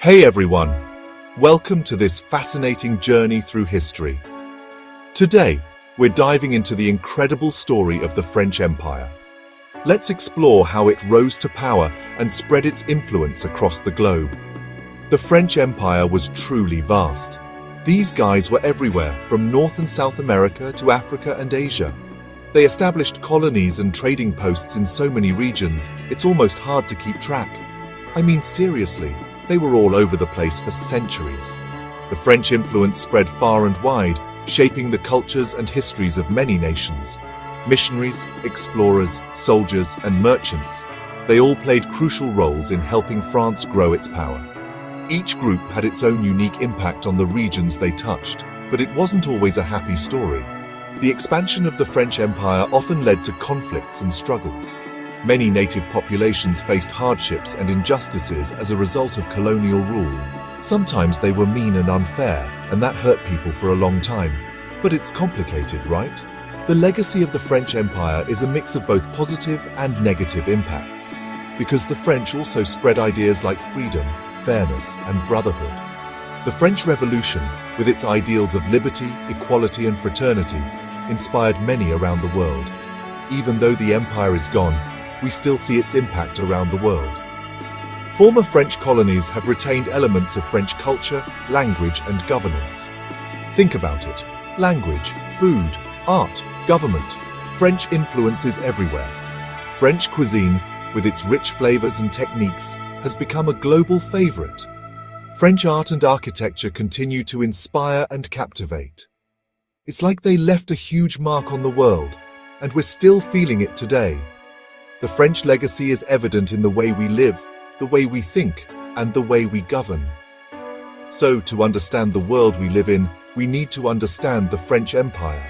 Hey everyone! Welcome to this fascinating journey through history. Today, we're diving into the incredible story of the French Empire. Let's explore how it rose to power and spread its influence across the globe. The French Empire was truly vast. These guys were everywhere, from North and South America to Africa and Asia. They established colonies and trading posts in so many regions, it's almost hard to keep track. I mean, seriously. They were all over the place for centuries. The French influence spread far and wide, shaping the cultures and histories of many nations. Missionaries, explorers, soldiers, and merchants, they all played crucial roles in helping France grow its power. Each group had its own unique impact on the regions they touched, but it wasn't always a happy story. The expansion of the French Empire often led to conflicts and struggles. Many native populations faced hardships and injustices as a result of colonial rule. Sometimes they were mean and unfair, and that hurt people for a long time. But it's complicated, right? The legacy of the French Empire is a mix of both positive and negative impacts, because the French also spread ideas like freedom, fairness, and brotherhood. The French Revolution, with its ideals of liberty, equality, and fraternity, inspired many around the world. Even though the empire is gone, we still see its impact around the world. Former French colonies have retained elements of French culture, language, and governance. Think about it. Language, food, art, government. French influence is everywhere. French cuisine, with its rich flavors and techniques, has become a global favorite. French art and architecture continue to inspire and captivate. It's like they left a huge mark on the world, and we're still feeling it today. The French legacy is evident in the way we live, the way we think, and the way we govern. So, to understand the world we live in, we need to understand the French Empire.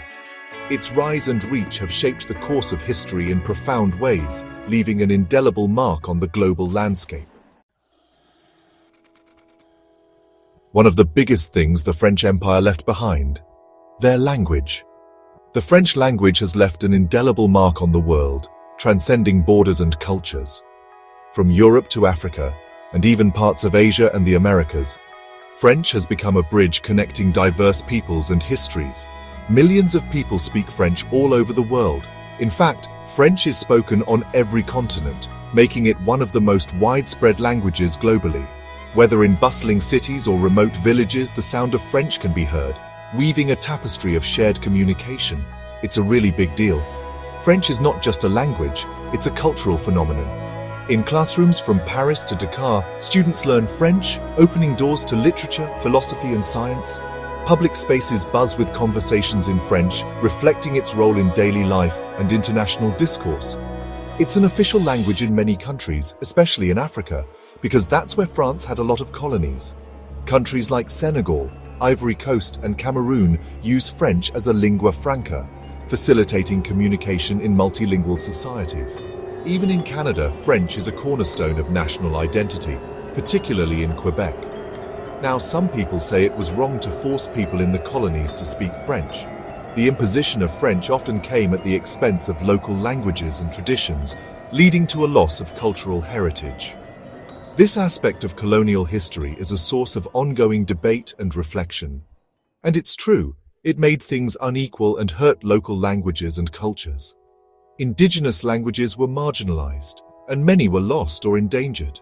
Its rise and reach have shaped the course of history in profound ways, leaving an indelible mark on the global landscape. One of the biggest things the French Empire left behind: their language. The French language has left an indelible mark on the world, transcending borders and cultures. From Europe to Africa, and even parts of Asia and the Americas, French has become a bridge connecting diverse peoples and histories. Millions of people speak French all over the world. In fact, French is spoken on every continent, making it one of the most widespread languages globally. Whether in bustling cities or remote villages, the sound of French can be heard, weaving a tapestry of shared communication. It's a really big deal. French is not just a language, it's a cultural phenomenon. In classrooms from Paris to Dakar, students learn French, opening doors to literature, philosophy, and science. Public spaces buzz with conversations in French, reflecting its role in daily life and international discourse. It's an official language in many countries, especially in Africa, because that's where France had a lot of colonies. Countries like Senegal, Ivory Coast, and Cameroon use French as a lingua franca, facilitating communication in multilingual societies. Even in Canada, French is a cornerstone of national identity, particularly in Quebec. Now, some people say it was wrong to force people in the colonies to speak French. The imposition of French often came at the expense of local languages and traditions, leading to a loss of cultural heritage. This aspect of colonial history is a source of ongoing debate and reflection. And it's true. It made things unequal and hurt local languages and cultures. Indigenous languages were marginalized, and many were lost or endangered.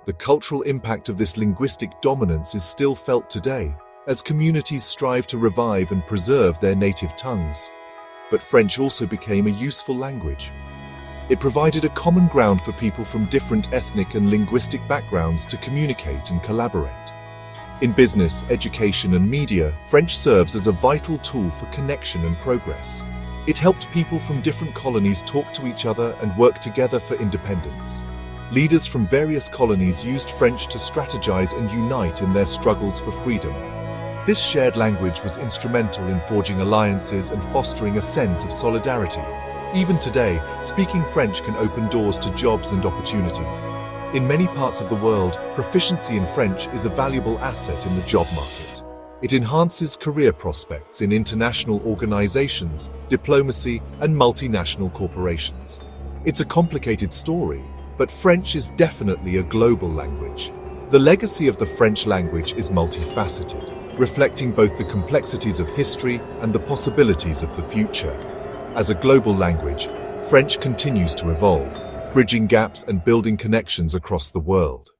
The cultural impact of this linguistic dominance is still felt today, as communities strive to revive and preserve their native tongues. But French also became a useful language. It provided a common ground for people from different ethnic and linguistic backgrounds to communicate and collaborate. In business, education, and media, French serves as a vital tool for connection and progress. It helped people from different colonies talk to each other and work together for independence. Leaders from various colonies used French to strategize and unite in their struggles for freedom. This shared language was instrumental in forging alliances and fostering a sense of solidarity. Even today, speaking French can open doors to jobs and opportunities. In many parts of the world, proficiency in French is a valuable asset in the job market. It enhances career prospects in international organizations, diplomacy, and multinational corporations. It's a complicated story, but French is definitely a global language. The legacy of the French language is multifaceted, reflecting both the complexities of history and the possibilities of the future. As a global language, French continues to evolve, bridging gaps and building connections across the world.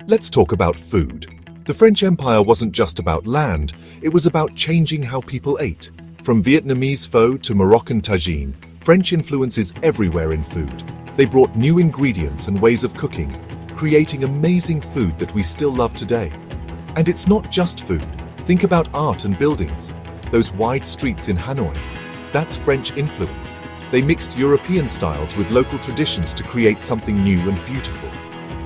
Let's talk about food. The French Empire wasn't just about land, it was about changing how people ate. From Vietnamese pho to Moroccan tagine, French influence is everywhere in food. They brought new ingredients and ways of cooking, creating amazing food that we still love today. And it's not just food. Think about art and buildings. Those wide streets in Hanoi. That's French influence. They mixed European styles with local traditions to create something new and beautiful.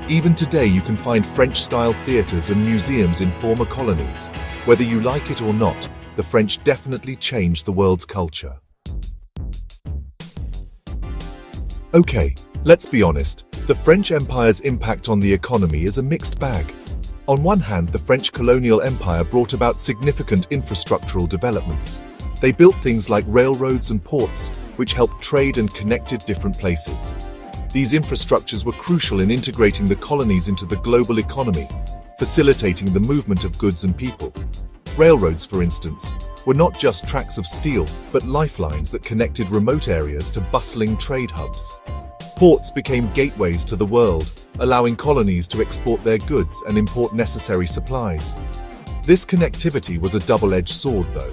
Even today you can find French-style theaters and museums in former colonies. Whether you like it or not, the French definitely changed the world's culture. Okay, let's be honest. The French Empire's impact on the economy is a mixed bag. On one hand, the French colonial empire brought about significant infrastructural developments. They built things like railroads and ports, which helped trade and connected different places. These infrastructures were crucial in integrating the colonies into the global economy, facilitating the movement of goods and people. Railroads, for instance, were not just tracks of steel, but lifelines that connected remote areas to bustling trade hubs. Ports became gateways to the world, allowing colonies to export their goods and import necessary supplies. This connectivity was a double-edged sword, though.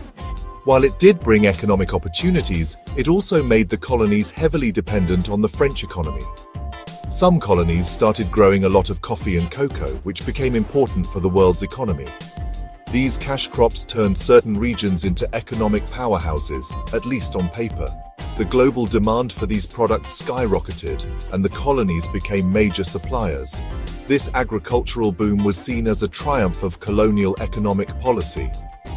While it did bring economic opportunities, it also made the colonies heavily dependent on the French economy. Some colonies started growing a lot of coffee and cocoa, which became important for the world's economy. These cash crops turned certain regions into economic powerhouses, at least on paper. The global demand for these products skyrocketed, and the colonies became major suppliers. This agricultural boom was seen as a triumph of colonial economic policy.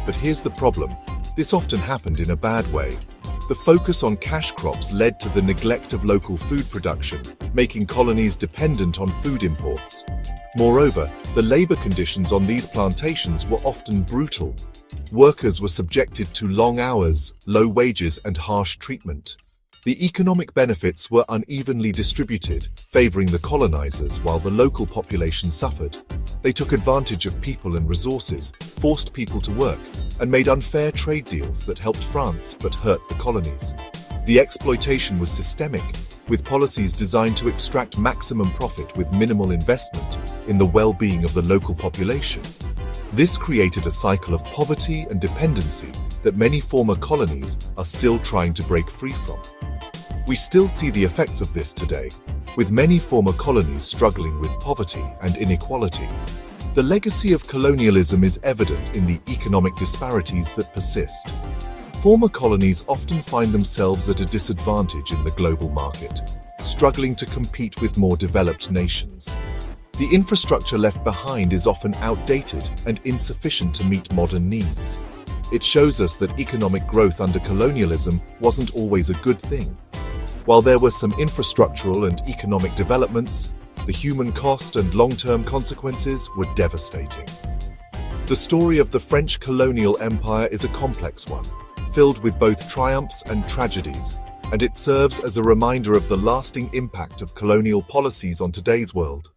But here's the problem. This often happened in a bad way. The focus on cash crops led to the neglect of local food production, making colonies dependent on food imports. Moreover, the labor conditions on these plantations were often brutal. Workers were subjected to long hours, low wages, and harsh treatment. The economic benefits were unevenly distributed, favoring the colonizers while the local population suffered. They took advantage of people and resources, forced people to work, and made unfair trade deals that helped France but hurt the colonies. The exploitation was systemic, with policies designed to extract maximum profit with minimal investment in the well-being of the local population. This created a cycle of poverty and dependency that many former colonies are still trying to break free from. We still see the effects of this today, with many former colonies struggling with poverty and inequality. The legacy of colonialism is evident in the economic disparities that persist. Former colonies often find themselves at a disadvantage in the global market, struggling to compete with more developed nations. The infrastructure left behind is often outdated and insufficient to meet modern needs. It shows us that economic growth under colonialism wasn't always a good thing. While there were some infrastructural and economic developments, the human cost and long-term consequences were devastating. The story of the French colonial empire is a complex one, filled with both triumphs and tragedies, and it serves as a reminder of the lasting impact of colonial policies on today's world.